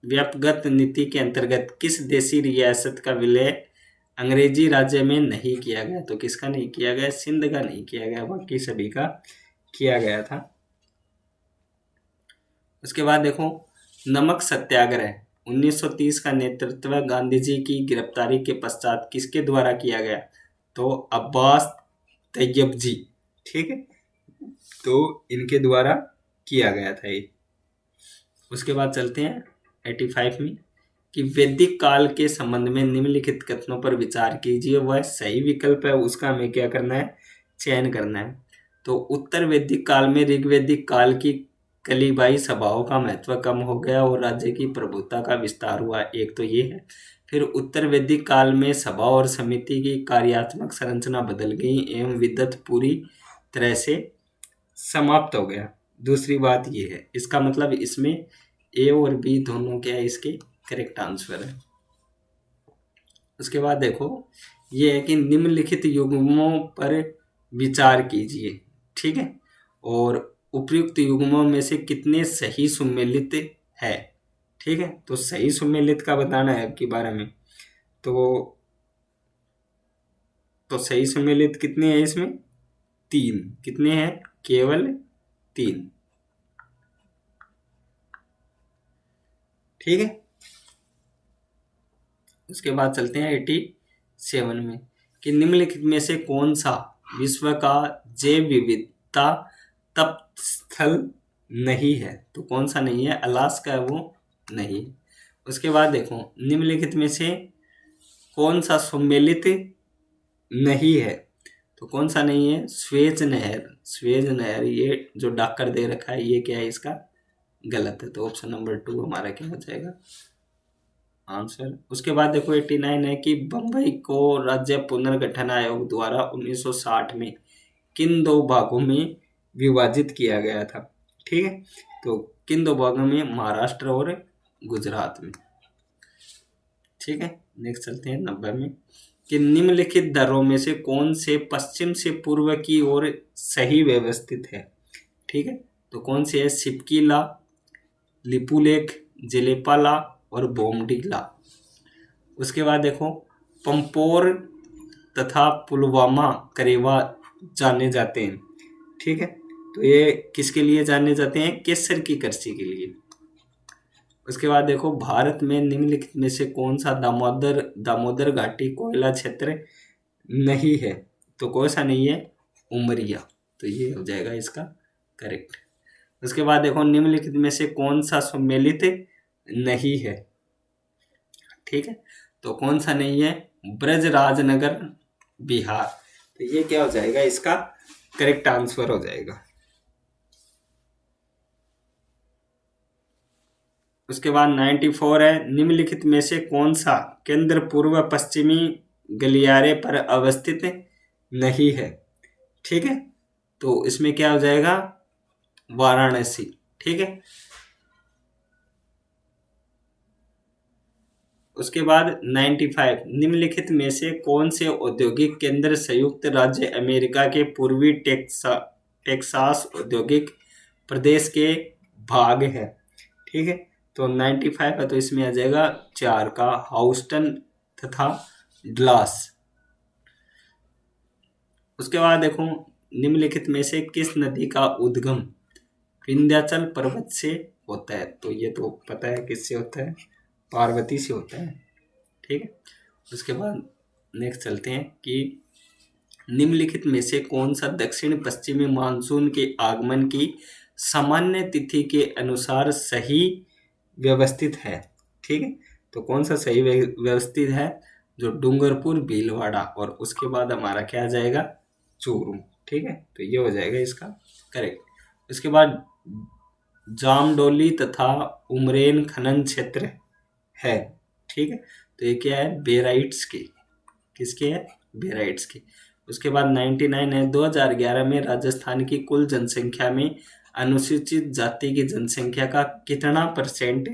व्यापगत नीति के अंतर्गत किस देशी रियासत का विलय अंग्रेजी राज्य में नहीं किया गया? तो किसका नहीं किया गया? सिंध का नहीं किया गया, बाकी सभी का किया गया था। उसके बाद देखो नमक सत्याग्रह 1930 का नेतृत्व गांधी जी की गिरफ्तारी के पश्चात किसके द्वारा किया गया? तो अब्बास तैयब जी। ठीक है, तो इनके द्वारा किया गया था ये। उसके बाद चलते हैं 85 में कि वैदिक काल के संबंध में निम्नलिखित कथनों पर विचार कीजिए। वह सही विकल्प है, उसका हमें क्या करना है? चयन करना है। तो उत्तर वैदिक काल में ऋग्वैदिक काल की कलीबाई सभाओं का महत्व कम हो गया और राज्य की प्रभुता का विस्तार हुआ। एक तो ये है। फिर उत्तर वैदिक काल में सभा और समिति की कार्यात्मक संरचना बदल गई एवं विद्वत पूरी तरह से समाप्त हो गया। दूसरी बात ये है। इसका मतलब इसमें ए और बी दोनों क्या है? इसके करेक्ट आंसर है। उसके बाद देखो ये है कि निम्नलिखित युग्मों पर विचार कीजिए। ठीक है। और उपयुक्त युग्मों में से कितने सही सुमेलित है, ठीक है। तो सही सुमेलित का बताना है आपके बारे में। तो सही सुमेलित कितने हैं इसमें? 3। कितने हैं? केवल 3, ठीक है। उसके बाद चलते हैं 87 में कि निम्नलिखित में से कौन सा विश्व का जैव विविधता तप स्थल नहीं है? तो कौन सा नहीं है? अलास्का है वो नहीं है। उसके बाद देखो निम्नलिखित में से कौन सा सम्मिलित नहीं है? तो कौन सा नहीं है? स्वेज नहर। स्वेज नहर ये जो डाकर दे रखा है ये क्या है? इसका गलत है। तो ऑप्शन नंबर 2 हमारा क्या हो जाएगा आंसर। उसके बाद देखो 89 है कि बम्बई को राज्य पुनर्गठन आयोग द्वारा 1960 में किन 2 भागों में विभाजित किया गया था, ठीक है। तो किन 2 भागों में? महाराष्ट्र और गुजरात में, ठीक है। नेक्स्ट चलते हैं 90 में कि निम्नलिखित दरों में से कौन से पश्चिम से पूर्व की ओर सही व्यवस्थित है, ठीक है। तो कौन सी है? सिपकीला, लिपुलेख, जेलेपाला और बोमडीला। उसके बाद देखो पंपोर तथा पुलवामा करेवा जाने जाते हैं, ठीक है। तो ये किसके लिए जाने जाते हैं? केसर की कृषि के लिए। उसके बाद देखो भारत में निम्नलिखित में से कौन सा दामोदर घाटी कोयला क्षेत्र नहीं है? तो कौन सा नहीं है? उमरिया। तो ये हो जाएगा इसका करेक्ट। उसके बाद देखो निम्नलिखित में से कौन सा सम्मिलित नहीं है, ठीक है। तो कौन सा नहीं है? ब्रजराजनगर बिहार। तो ये क्या हो जाएगा? इसका करेक्ट आंसर हो जाएगा। उसके बाद 94 है निम्नलिखित में से कौन सा केंद्र पूर्व पश्चिमी गलियारे पर अवस्थित नहीं है, ठीक है। तो इसमें क्या हो जाएगा? वाराणसी, ठीक है। उसके बाद 95 निम्नलिखित में से कौन से औद्योगिक केंद्र संयुक्त राज्य अमेरिका के पूर्वी टेक्सास औद्योगिक प्रदेश के भाग है, ठीक है। तो 95 है तो इसमें आ जाएगा 4 का हाउस्टन तथा डलास। उसके बाद देखो निम्नलिखित में से किस नदी का उद्गम विंध्याचल पर्वत से होता है? तो ये तो पता है किससे होता है? पार्वती से होता है, ठीक है। उसके बाद नेक्स्ट चलते हैं कि निम्नलिखित में से कौन सा दक्षिण पश्चिमी मानसून के आगमन की सामान्य तिथि के अनुसार सही व्यवस्थित है, ठीक है। तो कौन सा सही व्यवस्थित है? जो डूंगरपुर, भीलवाड़ा और उसके बाद हमारा क्या आ जाएगा? चूरू, ठीक है। तो ये हो जाएगा इसका करेक्ट। उसके बाद जामडोली तथा उमरेन खनन क्षेत्र है, ठीक है। तो ये क्या है? बेराइट्स की। किसके है? बेराइट्स की। उसके बाद 99 है 2011 में राजस्थान की कुल जनसंख्या में अनुसूचित जाति की जनसंख्या का कितना परसेंट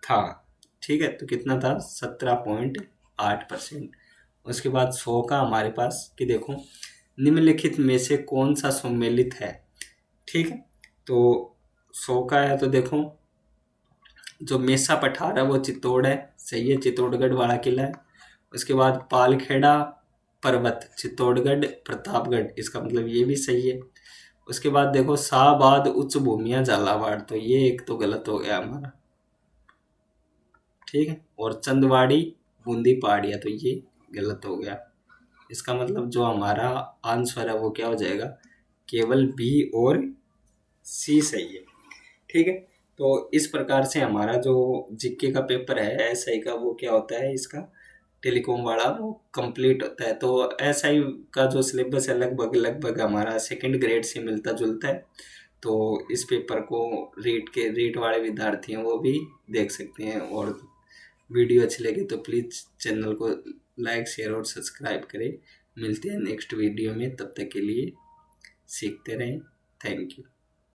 था, ठीक है। तो कितना था? 17.8%। उसके बाद 100 का हमारे पास कि देखो निम्नलिखित में से कौन सा सम्मिलित है, ठीक है। तो 100 का है तो देखो जो मेसा पठार है वो चित्तौड़ है, सही है, चित्तौड़गढ़ वाला किला है। उसके बाद पालखेड़ा पर्वत चित्तौड़गढ़ प्रतापगढ़, इसका मतलब ये भी सही है। उसके बाद देखो शाहबाद उच्च भूमियां झालावाड़, तो ये एक तो गलत हो गया हमारा, ठीक है। और चंदवाड़ी बूंदी पहाड़िया, तो ये गलत हो गया। इसका मतलब जो हमारा आंसर है वो क्या हो जाएगा? केवल बी और सी सही है, ठीक है। तो इस प्रकार से हमारा जो जीके का पेपर है एसआई का वो क्या होता है? इसका टेलीकॉम वाला वो कंप्लीट होता है। तो एसआई का जो सिलेबस है लगभग लगभग हमारा सेकंड ग्रेड से मिलता जुलता है। तो इस पेपर को रीट वाले विद्यार्थी हैं वो भी देख सकते हैं। और वीडियो अच्छी लगे तो प्लीज़ चैनल को लाइक शेयर और सब्सक्राइब करें। मिलते हैं नेक्स्ट वीडियो में, तब तक के लिए सीखते रहें। Thank you.